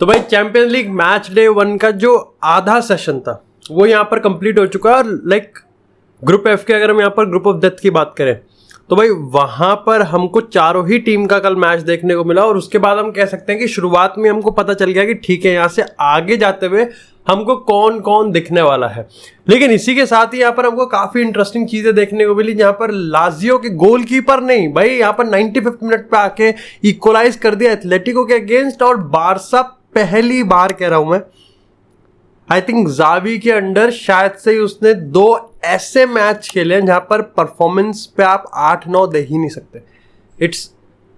तो भाई champions league match day 1 का जो आधा सेशन था वो यहाँ पर कंप्लीट हो चुका है। और लाइक ग्रुप एफ के अगर हम यहाँ पर ग्रुप ऑफ डेथ की बात करें तो भाई वहां पर हमको चारों ही टीम का कल मैच देखने को मिला। और उसके बाद हम कह सकते हैं कि शुरुआत में हमको पता चल गया कि ठीक है यहाँ से आगे जाते हुए हमको कौन कौन दिखने वाला है। लेकिन इसी के साथ ही यहाँ पर हमको काफी इंटरेस्टिंग चीजें देखने को मिली, जहाँ पर लाजियो के गोलकीपर नहीं भाई यहाँ पर 95 मिनट पे आके इक्वलाइज कर दिया एथलेटिको के अगेंस्ट। और बारसा पहली बार कह रहा हूं मैं, आई थिंक जावी के अंडर शायद से ही उसने 2 ऐसे मैच खेले हैं जहां पर परफॉर्मेंस पे आप 8-9 दे ही नहीं सकते। इट्स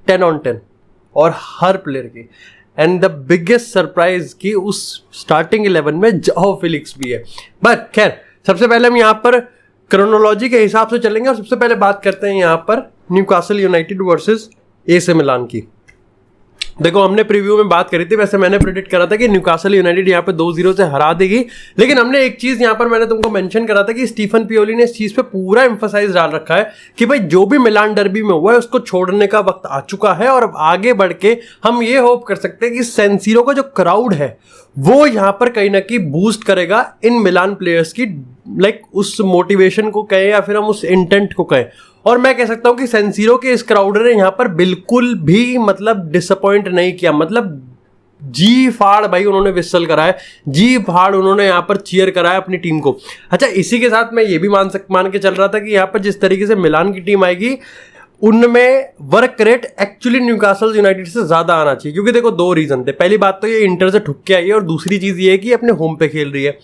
10 on 10 और हर प्लेयर की। एंड द बिगेस्ट सरप्राइज कि उस स्टार्टिंग 11 में जाओ फिलिक्स भी है। बट खैर सबसे पहले हम यहाँ पर क्रोनोलॉजी के हिसाब से चलेंगे और सबसे पहले बात करते हैं यहाँ पर Newcastle United versus AC Milan की। देखो हमने प्रीव्यू में बात करी थी, वैसे मैंने प्रेडिक्ट करा था कि न्यूकासल यूनाइटेड यहाँ पे 2-0 से हरा देगी। लेकिन हमने एक चीज यहाँ पर मैंने तुमको मेंशन करा था कि स्टीफन पियोली ने इस चीज पे पूरा एम्फसाइज डाल रखा है कि भाई जो भी मिलान डर्बी में हुआ है उसको छोड़ने का वक्त आ चुका है। और अब आगे बढ़ के हम ये होप कर सकते हैं कि सैन सीरो का जो क्राउड है वो यहाँ पर कहीं ना कहीं बूस्ट करेगा इन मिलान प्लेयर्स की लाइक उस मोटिवेशन को कहें या फिर हम उस इंटेंट को कहें। और मैं कह सकता हूं कि सैन सीरो के इस क्राउड ने यहां पर बिल्कुल भी मतलब डिसअपॉइंट नहीं किया। मतलब जी फाड़ भाई उन्होंने विसल कराया, जी फाड़ उन्होंने यहां पर चीयर कराया अपनी टीम को। अच्छा इसी के साथ मैं ये भी मान के चल रहा था कि यहां पर जिस तरीके से मिलान की टीम आएगी उनमें work rate actually Newcastle United से ज्यादा आना चाहिए। क्योंकि देखो 2 रीजन थे। पहली बात तो ये इंटर से ठुक के आई है और दूसरी चीज ये है कि अपने होम पे खेल रही है।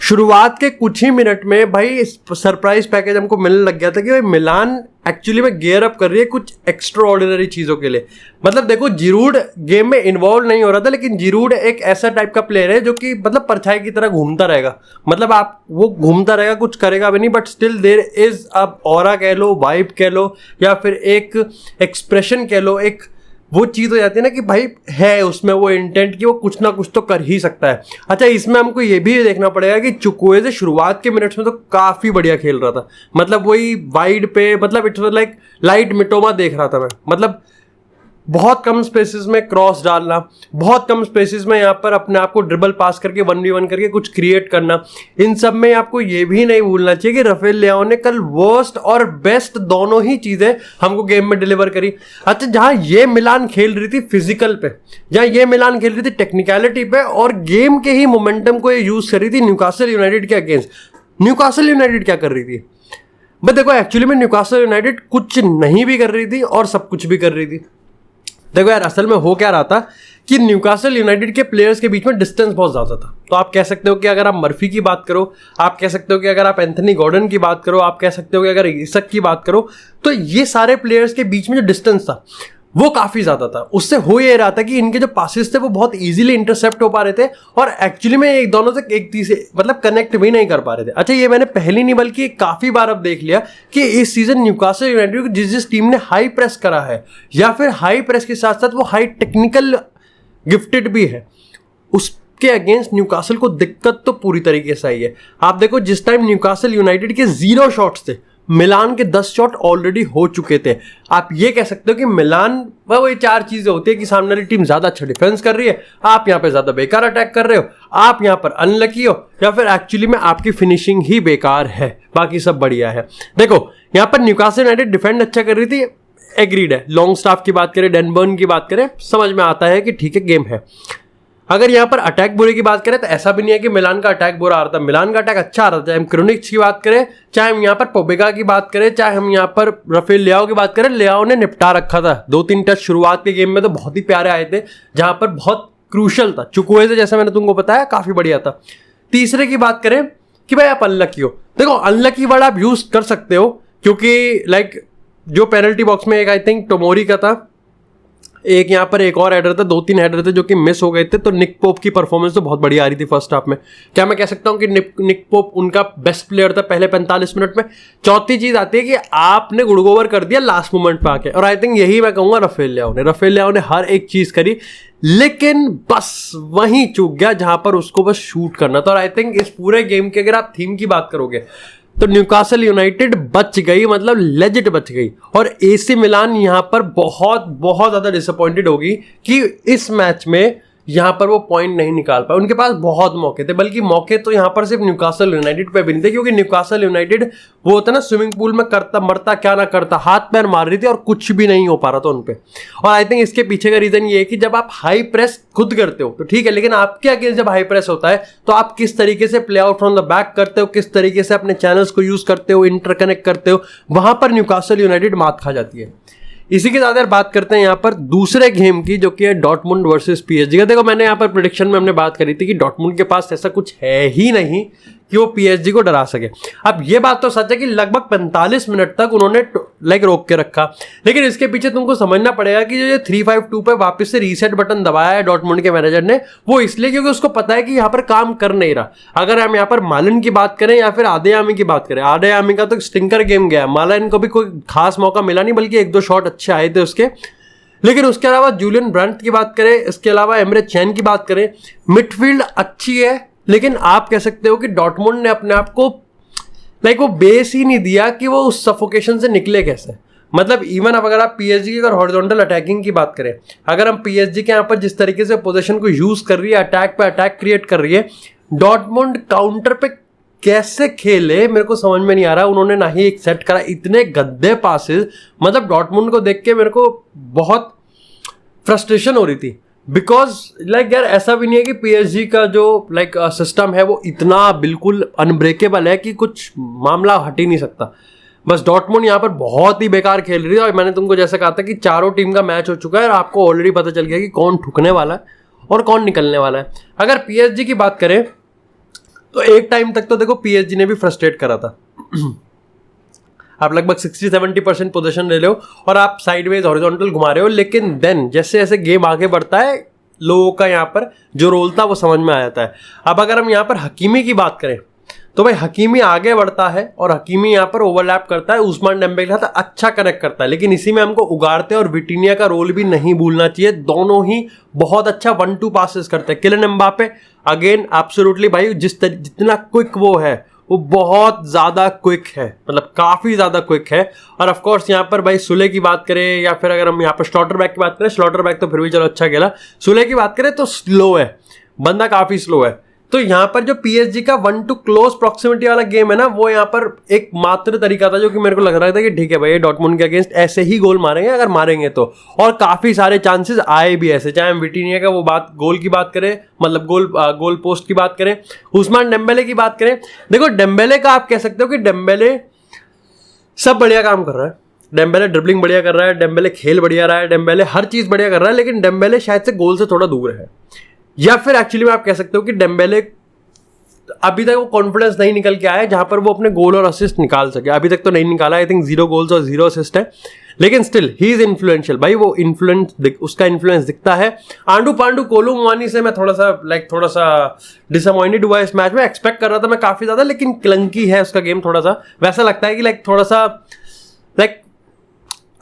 शुरुआत के कुछ ही मिनट में भाई सरप्राइज पैकेज हमको मिलने लग गया था कि भाई मिलान एक्चुअली में गियर अप कर रही है कुछ एक्स्ट्रा ऑर्डिनरी चीजों के लिए। मतलब देखो जिरूड गेम में इन्वॉल्व नहीं हो रहा था, लेकिन जिरूड एक ऐसा टाइप का प्लेयर है जो कि मतलब परछाई की तरह घूमता रहेगा। मतलब आप वो घूमता रहेगा, कुछ करेगा भी नहीं, बट स्टिल देयर इज अब ऑरा कह लो, वाइब कह लो या फिर एक एक्सप्रेशन कह लो, एक वो चीज हो जाती है ना कि भाई है उसमें वो इंटेंट कि वो कुछ ना कुछ तो कर ही सकता है। अच्छा इसमें हमको ये भी देखना पड़ेगा कि चुक्वेज़े शुरुआत के मिनट्स में तो काफी बढ़िया खेल रहा था। मतलब वही वाइड पे मतलब इट वाज लाइक लाइट मिटोमा देख रहा था मैं। मतलब बहुत कम स्पेसेस में क्रॉस डालना, बहुत कम स्पेसेस में यहाँ पर अपने आप को ड्रिबल पास करके 1v1 करके कुछ क्रिएट करना, इन सब में आपको ये भी नहीं भूलना चाहिए कि राफेल लियाओ ने कल वर्स्ट और बेस्ट दोनों ही चीजें हमको गेम में डिलीवर करी। अच्छा जहां ये मिलान खेल रही थी फिजिकल पे, जहां ये मिलान खेल रही थी टेक्निकलिटी पे और गेम के ही मोमेंटम को ये यूज कर रही थी न्यूकासल यूनाइटेड के अगेंस्ट। न्यूकासल यूनाइटेड क्या कर रही थी? बट देखो एक्चुअली में न्यूकासल यूनाइटेड कुछ नहीं भी कर रही थी और सब कुछ भी कर रही थी। देखो यार असल में हो क्या रहा था कि न्यूकासल यूनाइटेड के प्लेयर्स के बीच में डिस्टेंस बहुत ज़्यादा था। तो आप कह सकते हो कि अगर आप मर्फी की बात करो, आप कह सकते हो कि अगर आप एंथनी गॉर्डन की बात करो, आप कह सकते हो कि अगर इसक की बात करो, तो ये सारे प्लेयर्स के बीच में जो डिस्टेंस था वो काफ़ी ज़्यादा था। उससे हो ये रहा था कि इनके जो पासेस थे वो बहुत इजीली इंटरसेप्ट हो पा रहे थे और एक्चुअली में एक दोनों से एक तीसरे मतलब कनेक्ट भी नहीं कर पा रहे थे। अच्छा ये मैंने पहली नहीं बल्कि काफ़ी बार अब देख लिया कि इस सीजन न्यूकासल यूनाइटेड जिस टीम ने हाई प्रेस करा है या फिर हाई प्रेस के साथ साथ वो हाई टेक्निकल गिफ्टेड भी है, उसके अगेंस्ट न्यूकासल को दिक्कत तो पूरी तरीके से आई है। आप देखो जिस टाइम न्यूकासल यूनाइटेड के 0 शॉट्स थे, मिलान के 10 शॉट ऑलरेडी हो चुके थे। आप ये कह सकते हो कि मिलान वही 4 चीजें होती है कि सामने वाली टीम ज्यादा अच्छा डिफेंस कर रही है, आप यहाँ पे ज्यादा बेकार अटैक कर रहे हो, आप यहाँ पर अनलकी हो या फिर एक्चुअली में आपकी फिनिशिंग ही बेकार है, बाकी सब बढ़िया है। देखो यहाँ पर न्यूकासल यूनाइटेड डिफेंड अच्छा कर रही थी, एग्रीड है। लॉन्ग स्टाफ की बात करें, डेनबर्न की बात करें, समझ में आता है कि ठीक है गेम है। अगर यहाँ पर अटैक बुरे की बात करें तो ऐसा भी नहीं है कि मिलान का अटैक बुरा आ रहा था, मिलान का अटैक अच्छा आ रहा था। चाहे हम क्रोनिक्स की बात करें, चाहे हम यहाँ पर पोबेगा की बात करें, चाहे हम यहाँ पर राफेल लियाओ की बात करें, लियाओ ने निपटा रखा था। 2-3 टच शुरुआत के गेम में तो बहुत ही प्यारे आए थे जहां पर बहुत क्रूशल था। चुक्वेज़े जैसे मैंने तुमको बताया काफी बढ़िया था। तीसरे की बात करें कि भाई आप अनलकी हो, देखो अनलकी वर्ड आप यूज कर सकते हो क्योंकि लाइक जो पेनल्टी बॉक्स में एक आई थिंक टोमोरी का था, एक यहाँ पर एक और हेडर था, 2-3 हेडर थे जो कि मिस हो गए थे। तो निक पोप की परफॉर्मेंस तो बहुत बढ़िया आ रही थी फर्स्ट हाफ में। क्या मैं कह सकता हूँ कि निक पोप उनका बेस्ट प्लेयर था पहले 45 मिनट में। चौथी चीज आती है कि आपने गुडगोवर कर दिया लास्ट मोमेंट पे आके, और आई थिंक यही मैं कहूँगा राफेल लियाओ ने हर एक चीज करी, लेकिन बस वहीं चूक गया जहां पर उसको बस शूट करना था। और आई थिंक इस पूरे गेम के अगर आप थीम की बात करोगे तो न्यूकासल यूनाइटेड बच गई, मतलब लेजिट बच गई। और एसी मिलान यहां पर बहुत बहुत ज्यादा डिसअपॉइंटेड होगी कि इस मैच में यहाँ पर वो पॉइंट नहीं निकाल पाए। उनके पास बहुत मौके थे, बल्कि मौके तो यहाँ पर सिर्फ न्यूकासल यूनाइटेड पे भी नहीं थे, क्योंकि न्यूकासल यूनाइटेड वो होता ना स्विमिंग पूल में करता मरता क्या ना करता, हाथ पैर मार रही थी और कुछ भी नहीं हो पा रहा था उन पे। और आई थिंक इसके पीछे का रीजन ये है कि जब आप हाई प्रेस खुद करते हो तो ठीक है, लेकिन आपके अगेंस्ट जब हाई प्रेस होता है तो आप किस तरीके से play out from the back करते हो, किस तरीके से अपने चैनल्स को यूज करते हो, इंटरकनेक्ट करते हो, वहां पर न्यूकासल यूनाइटेड मात खा जाती है। इसी के साथ यार बात करते हैं यहाँ पर दूसरे गेम की, जो कि है डॉर्टमुंड वर्सेस पीएसजी का। देखो मैंने यहाँ पर प्रेडिक्शन में हमने बात करी थी कि डॉर्टमुंड के पास ऐसा कुछ है ही नहीं कि वो पीएसजी को डरा सके। अब ये बात तो सच है कि लगभग 45 मिनट तक उन्होंने रोक के रखा, लेकिन इसके पीछे तुमको समझना पड़ेगा कि जो ये 3-5-2 पे वापस से रीसेट बटन दबाया है डॉर्टमुंड के मैनेजर ने, वो इसलिए क्योंकि उसको पता है कि यहाँ पर काम कर नहीं रहा। अगर हम यहाँ पर मालन की बात करें या फिर आदेयामी की बात करें, आदेयामी का तो स्टिंकर गेम गया, मालन को भी कोई खास मौका मिला नहीं, बल्कि 1-2 शॉट अच्छे आए थे उसके। लेकिन उसके अलावा जूलियन ब्रंट की बात करें, इसके अलावा एमरे चैन की बात करें, मिडफील्ड अच्छी है, लेकिन आप कह सकते हो कि डॉर्टमुंड ने अपने आप को वो बेस ही नहीं दिया कि वो उस सफोकेशन से निकले कैसे। मतलब इवन अब अगर आप पीएसजी की अगर हॉरिजॉन्टल अटैकिंग की बात करें, अगर हम पीएसजी के यहाँ पर जिस तरीके से पोजीशन को यूज कर रही है, अटैक पे अटैक क्रिएट कर रही है, डॉर्टमुंड काउंटर पे कैसे खेले मेरे को समझ में नहीं आ रहा। उन्होंने ना ही एक सेट करा, इतने गद्दे पासेस, मतलब डॉर्टमुंड को देख के मेरे को बहुत फ्रस्ट्रेशन हो रही थी। बिकॉज यार ऐसा भी नहीं है कि पीएसजी का जो सिस्टम है वो इतना बिल्कुल अनब्रेकेबल है कि कुछ मामला हट ही नहीं सकता। बस डॉर्टमुंड यहाँ पर बहुत ही बेकार खेल रही है, और मैंने तुमको जैसे कहा था कि चारों टीम का मैच हो चुका है और आपको ऑलरेडी पता चल गया कि कौन ठुकने वाला है और कौन निकलने वाला है। अगर पीएसजी की बात करें तो एक टाइम तक तो देखो पीएसजी ने भी फ्रस्ट्रेट करा था। आप लगभग 60-70% पोजीशन ले लो और आप साइडवेज हॉरिजॉन्टल घुमा रहे हो, लेकिन देन जैसे जैसे गेम आगे बढ़ता है लोगों का यहाँ पर जो रोल था वो समझ में आ जाता है। अब अगर हम यहाँ पर हकीमी की बात करें तो भाई हकीमी आगे बढ़ता है और हकीमी यहाँ पर ओवरलैप करता है, उस्मान डेम्बेले के साथ अच्छा कनेक्ट करता है, लेकिन इसी में हमको उगारते और विटिनिया का रोल भी नहीं भूलना चाहिए। दोनों ही बहुत अच्छा 1-2 पासेस करते हैं। किलियन एम्बापे अगेन एब्सोल्युटली भाई जितना क्विक वो है वो बहुत ज़्यादा क्विक है, मतलब काफ़ी ज़्यादा क्विक है। और ऑफ कोर्स यहाँ पर भाई सुले की बात करें या फिर अगर हम यहाँ पर स्लॉटरबैक की बात करें, स्लॉटरबैक तो फिर भी चलो अच्छा खेला, सुले की बात करें तो स्लो है, बंदा काफ़ी स्लो है। तो यहाँ पर जो पीएसजी का 1-2 क्लोज प्रॉक्सिमिटी वाला गेम है ना, वो यहाँ पर एक मात्र तरीका था जो कि मेरे को लग रहा था कि ठीक है भाई डॉर्टमुंड के अगेंस्ट ऐसे ही गोल मारेंगे अगर मारेंगे तो, और काफी सारे चांसेस आए भी ऐसे। चाहे हम विटिनिया का वो बात गोल की बात करें, मतलब गोल पोस्ट की बात करें, उस्मान डेम्बेले की बात करें, देखो डेम्बेले का आप कह सकते हो कि डेम्बेले सब बढ़िया काम कर रहा है, डेम्बेले ड्रिबलिंग बढ़िया कर रहा है, डेम्बेले खेल बढ़िया रहा है, डेम्बेले हर चीज बढ़िया कर रहा है, लेकिन डेम्बेले शायद से गोल से थोड़ा दूर है। या फिर एक्चुअली में आप कह सकते हो कि डेम्बेले अभी तक वो कॉन्फिडेंस नहीं निकल के आया जहां पर वो अपने गोल और असिस्ट निकाल सके। अभी तक तो नहीं निकाला, आई थिंक 0 गोल्स और 0 असिस्ट है, लेकिन स्टिल ही इज इन्फ्लुएंशियल भाई, वो उसका इन्फ्लुएंस दिखता है। आंडू पांडू कोलू मुआनी से मैं थोड़ा सा डिसअपॉइंटेड हुआ इस मैच में, एक्सपेक्ट कर रहा था मैं काफी ज्यादा, लेकिन क्लंकी है उसका गेम थोड़ा सा। वैसा लगता है कि थोड़ा सा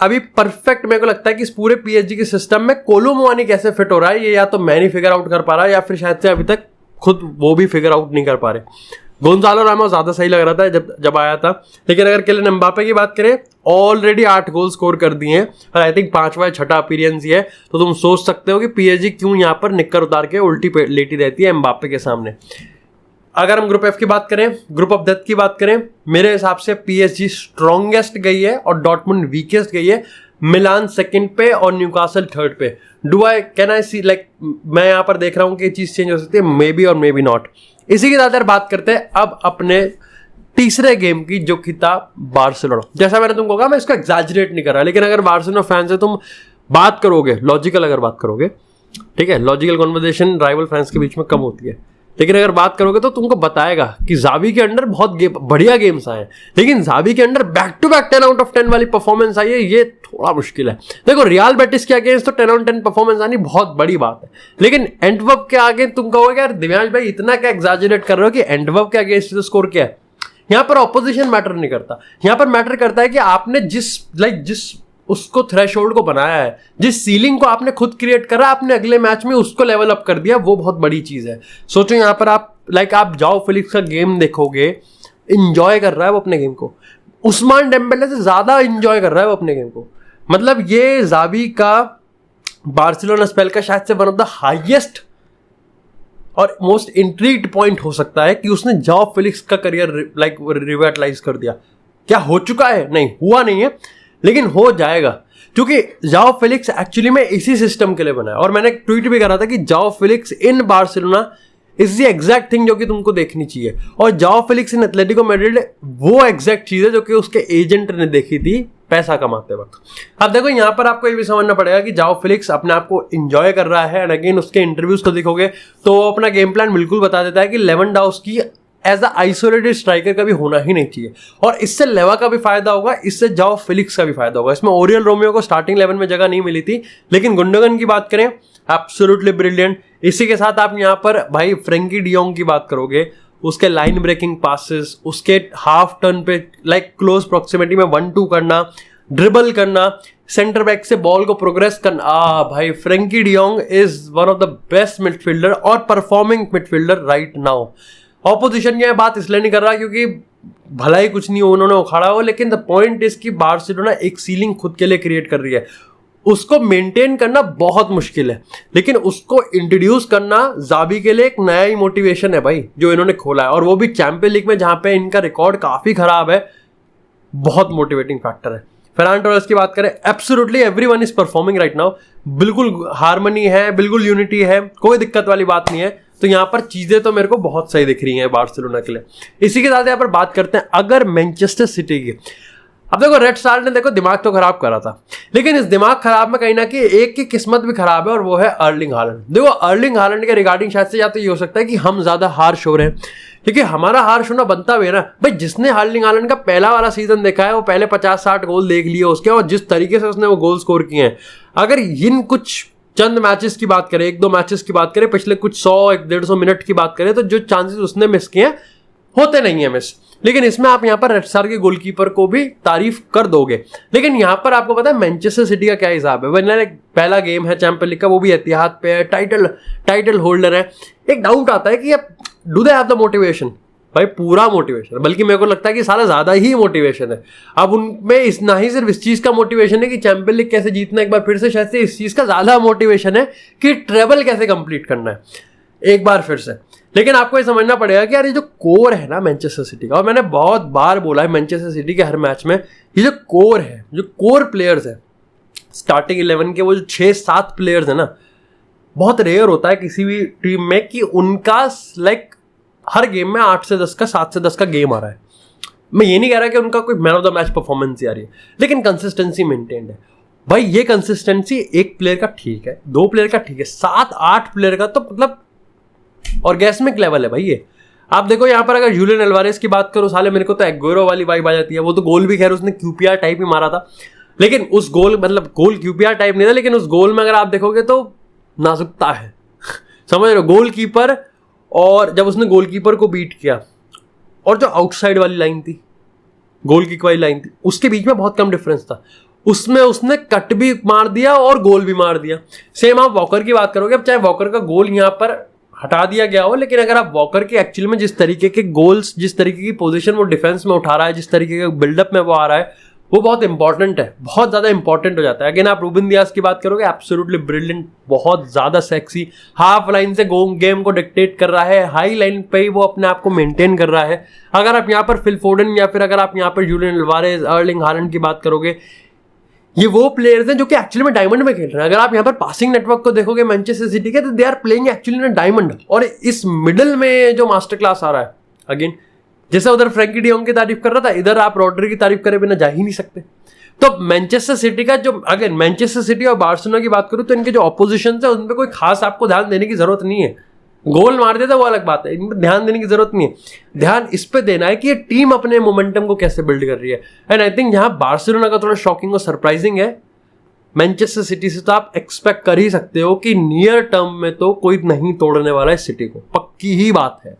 अभी परफेक्ट मेरे को लगता है कि इस पूरे पीएसजी के सिस्टम में कोलू मुआनी कैसे फिट हो रहा है ये या तो मैं नहीं फिगर आउट कर पा रहा, या फिर शायद से अभी तक खुद वो भी फिगर आउट नहीं कर पा रहे। गोंजालो रामोस ज़्यादा सही लग रहा था जब आया था, लेकिन अगर किलियन एम्बापे की बात करें ऑलरेडी 8 गोल स्कोर कर दिए हैं और आई थिंक 5वां या 6ठा अपीयरेंस ही है, तो तुम सोच सकते हो कि पीएसजी क्यों यहाँ पर निक्कर उतार के उल्टी लेटी रहती है एम्बापे के सामने। अगर हम ग्रुप एफ की बात करें, ग्रुप ऑफ डेथ की बात करें, मेरे हिसाब से पीएसजी स्ट्रॉन्गेस्ट गई है और डॉर्टमुंड वीकेस्ट गई है। मिलान सेकंड पे और न्यूकासल थर्ड पे। कैन आई सी मैं यहाँ पर देख रहा हूँ कि ये चीज चेंज हो सकती है, मे बी और मे बी नॉट। इसी के साथ यार बात करते हैं अब अपने तीसरे गेम की, जो कि था बार्सिलोना। जैसा मैंने तुमको कहा मैं इसको एग्जैजरेट नहीं कर रहा, लेकिन अगर बार्सिलोना फैन से तुम बात करोगे, लॉजिकल अगर बात करोगे, ठीक है, लॉजिकल कॉन्वर्सेशन राइवल फैंस के बीच में कम होती है, लेकिन अगर बात करोगे तो तुमको बताएगा कि जावी के अंडर बहुत बढ़िया गेम्स आए, लेकिन जावी के under back to back 10 out of 10 वाली परफॉर्मेंस आई है, ये थोड़ा मुश्किल है। देखो रियल बेटिस के अगेंस्ट तो 10 आउट 10 परफॉर्मेंस आनी बहुत बड़ी बात है, लेकिन एंटवर्प के आगे तुम कहोगे यार दिव्यांश भाई इतना क्या एग्जैजरेट कर रहे हो कि एंटवर्प के अगेंस्ट स्कोर क्या है। यहाँ पर ऑपोजिशन मैटर नहीं करता, यहाँ पर मैटर करता है कि आपने जिस उसको थ्रेशोल्ड को बनाया है, जिस सीलिंग को आपने खुद क्रिएट करा, आपने अगले मैच में उसको लेवल अप कर दिया, वो बहुत बड़ी चीज है। सोचो यहाँ पर आप जाओ फिलिक्स का गेम देखोगे, इंजॉय कर रहा है वो अपने गेम को, उस्मान डेम्बेले से ज्यादा इंजॉय कर रहा है वो अपने गेम को। मतलब ये जावी का बार्सिलोना स्पेल का शायद से वन ऑफ द हाईएस्ट और मोस्ट इंट्रीग्ड पॉइंट हो सकता है कि उसने जाओ फेलिक्स का करियर लाइक रिवाइटलाइज कर दिया। क्या हो चुका है? नहीं, हुआ नहीं है, लेकिन हो जाएगा, क्योंकि जाओ फेलिक्स एक्चुअली में इसी सिस्टम के लिए बना है। और मैंने एक ट्वीट भी करा था कि जाओ Felix in Barcelona is the exact thing जो कि तुमको देखनी चाहिए, और जाओ फेलिक्स इन एथलेटिको मैड्रिड वो एग्जैक्ट चीज है जो कि उसके एजेंट ने देखी थी पैसा कमाते वक्त। अब देखो यहाँ पर आपको ये भी समझना पड़ेगा कि जाओ फेलिक्स अपने आप को एंजॉय कर रहा है, एंड अगेन उसके इंटरव्यूज को देखोगे तो वो अपना गेम प्लान बिल्कुल बता देता है कि Lewandowski as a isolated striker का भी होना ही नहीं चाहिए, और इससे लेवा का भी फायदा होगा, इससे जाओ फेलिक्स का भी फायदा होगा। इसमें ओरियल रोमियो को स्टार्टिंग 11 में जगह नहीं मिली थी, लेकिन गुंडोगन की बात करें एब्सोल्युटली ब्रिलियंट। इसी के साथ आप यहाँ पर भाई फ्रेंकी डियोंग की बात करोगे, उसके लाइन ब्रेकिंग पासेस, उसके हाफ टर्न पे लाइक क्लोज प्रोक्सिमिटी में 1-2 करना, ड्रिबल करना, सेंटर बैक से बॉल को प्रोग्रेस करना, भाई Frenkie de Jong is one of the best midfielder और performing midfielder right now. Opposition की बात इसलिए नहीं कर रहा क्योंकि भला ही कुछ नहीं उन्होंने उखाड़ा हो, लेकिन द पॉइंट इज कि बार्सिलोना एक सीलिंग खुद के लिए क्रिएट कर रही है, उसको मेंटेन करना बहुत मुश्किल है, लेकिन उसको इंट्रोड्यूस करना जाबी के लिए एक नया ही मोटिवेशन है भाई जो इन्होंने खोला है, और वो भी चैंपियन लीग में जहां पे इनका रिकॉर्ड काफी खराब है। बहुत मोटिवेटिंग फैक्टर है। फेरान टोरेस की बात करें, absolutely everyone is performing right now, बिल्कुल हार्मनी है, बिल्कुल यूनिटी है, कोई दिक्कत वाली बात नहीं है। तो यहाँ पर चीजें तो मेरे को बहुत सही दिख रही हैं बार्सिलोना के लिए। इसी के साथ यहाँ पर बात करते हैं अगर मैनचेस्टर सिटी की। अब देखो रेड स्टार ने देखो दिमाग तो खराब करा था, लेकिन इस दिमाग खराब में कहीं ना कहीं एक की किस्मत भी खराब है, और वो है अर्लिंग हालैंड। देखो अर्लिंग हालैंड के रिगार्डिंग शायद से या तो ये हो सकता है कि हम ज्यादा हार्श हो रहे हैं, क्योंकि हमारा हार्श होना बनता भी है ना भाई। जिसने अर्लिंग हालैंड का पहला वाला सीजन देखा है वो पहले 50-60 गोल देख लिए उसके, और जिस तरीके से उसने वो गोल स्कोर किए हैं, अगर इन कुछ चंद मैचेस की बात करें, 1-2 मैचेस की बात करें, पिछले कुछ 100-150 मिनट की बात करें, तो जो चांसेस उसने मिस किए हैं होते नहीं है मिस। लेकिन इसमें आप यहाँ पर रेड स्टार के गोलकीपर को भी तारीफ कर दोगे। लेकिन यहाँ पर आपको पता है मैनचेस्टर सिटी का क्या हिसाब है। वरना पहला गेम है चैंपियन लीग का, वो भी एतिहाद पे है, टाइटल होल्डर है। एक डाउट आता है कि do they have the motivation? भाई पूरा मोटिवेशन, बल्कि मेरे को लगता है कि सारा ज्यादा ही मोटिवेशन है। अब उनमें ना ही सिर्फ इस चीज का मोटिवेशन है कि चैंपियन लीग कैसे जीतना एक बार फिर से, शायद से इस चीज का ज्यादा मोटिवेशन है कि ट्रेबल कैसे कंप्लीट करना है एक बार फिर से। लेकिन आपको ये समझना पड़ेगा कि यार ये जो कोर है ना मैनचेस्टर सिटी का, और मैंने बहुत बार बोला है मैनचेस्टर सिटी के हर मैच में, ये जो कोर है, जो कोर प्लेयर्स है स्टार्टिंग 11 के, वो जो 6-7 प्लेयर्स है ना, बहुत रेयर होता है किसी भी टीम में कि उनका लाइक हर गेम में 8 से 10 का 7 से 10 का गेम आ रहा है। मैं ये नहीं कह रहा कि उनका कोई man of the match performance आ रही है, लेकिन कंसिस्टेंसी मेंटेन्ड है भाई। ये कंसिस्टेंसी एक प्लेयर का ठीक है, 2 प्लेयर का ठीक है, 7-8 प्लेयर का तो मतलब ऑर्गेस्मिक लेवल है भाई ये। आप देखो यहाँ पर अगर जूलियन अल्वारेस की बात करो, साले मेरे को तो एग्वेरो वाली वाइब आ जाती है। वो तो गोल भी खैर उसने क्यूपीआर टाइप ही मारा था, लेकिन उस गोल मतलब गोल क्यूपीआर टाइप नहीं था, लेकिन उस गोल में अगर आप देखोगे तो नाजुकता है समझ रहे हो। गोलकीपर, और जब उसने गोलकीपर को बीट किया, और जो आउटसाइड वाली लाइन थी, गोल किक वाली लाइन थी, उसके बीच में बहुत कम डिफरेंस था। उसमें उसने कट भी मार दिया और गोल भी मार दिया। सेम आप वॉकर की बात करोगे, अब चाहे वॉकर का गोल यहाँ पर हटा दिया गया हो, लेकिन अगर आप वॉकर के एक्चुअल में जिस तरीके के गोल्स, जिस तरीके की पोजीशन वो डिफेंस में उठा रहा है, जिस तरीके के बिल्डअप में वो आ रहा है, वो बहुत इंपॉर्टेंट है, बहुत ज्यादा इंपॉर्टेंट हो जाता है। अगेन आप रूबेन दियास की बात करोगे, एब्सोल्युटली ब्रिलियंट, बहुत ज्यादा सेक्सी, हाफ लाइन से गेम को डिक्टेट कर रहा है, हाई लाइन पे ही वो अपने आप को मेंटेन कर रहा है। अगर आप यहाँ पर फिल फोर्डन या फिर अगर आप यहाँ पर जूलियन अल्वारेस, अर्लिंग हालैंड की बात करोगे, ये वो प्लेयर्स हैं जो कि एक्चुअली में डायमंड में खेल रहे हैं। अगर आप यहाँ पर पासिंग नेटवर्क को देखोगे मैनचेस्टर सिटी के, तो they are playing actually in diamond, और इस मिडिल में जो मास्टर क्लास आ रहा है, अगेन जैसे उधर फ्रैंकी डियोंग की तारीफ कर रहा था, इधर आप रॉड्री की तारीफ करे बिना जा ही नहीं सकते। तो मैनचेस्टर सिटी का जो, अगेन मैनचेस्टर सिटी और बार्सिलोना की बात करूं तो इनके जो ऑपोजिशन है उन पर कोई खास आपको ध्यान देने की जरूरत नहीं है। गोल मार देता वो अलग बात है, इन पर ध्यान देने की जरूरत नहीं है। ध्यान इस पे देना है कि ये टीम अपने मोमेंटम को कैसे बिल्ड कर रही है। एंड आई थिंक यहाँ बार्सिलोना का थोड़ा शॉकिंग और सरप्राइजिंग है। मैनचेस्टर सिटी से तो आप एक्सपेक्ट कर ही सकते हो कि नियर टर्म में तो कोई नहीं तोड़ने वाला है सिटी को, पक्की ही बात है।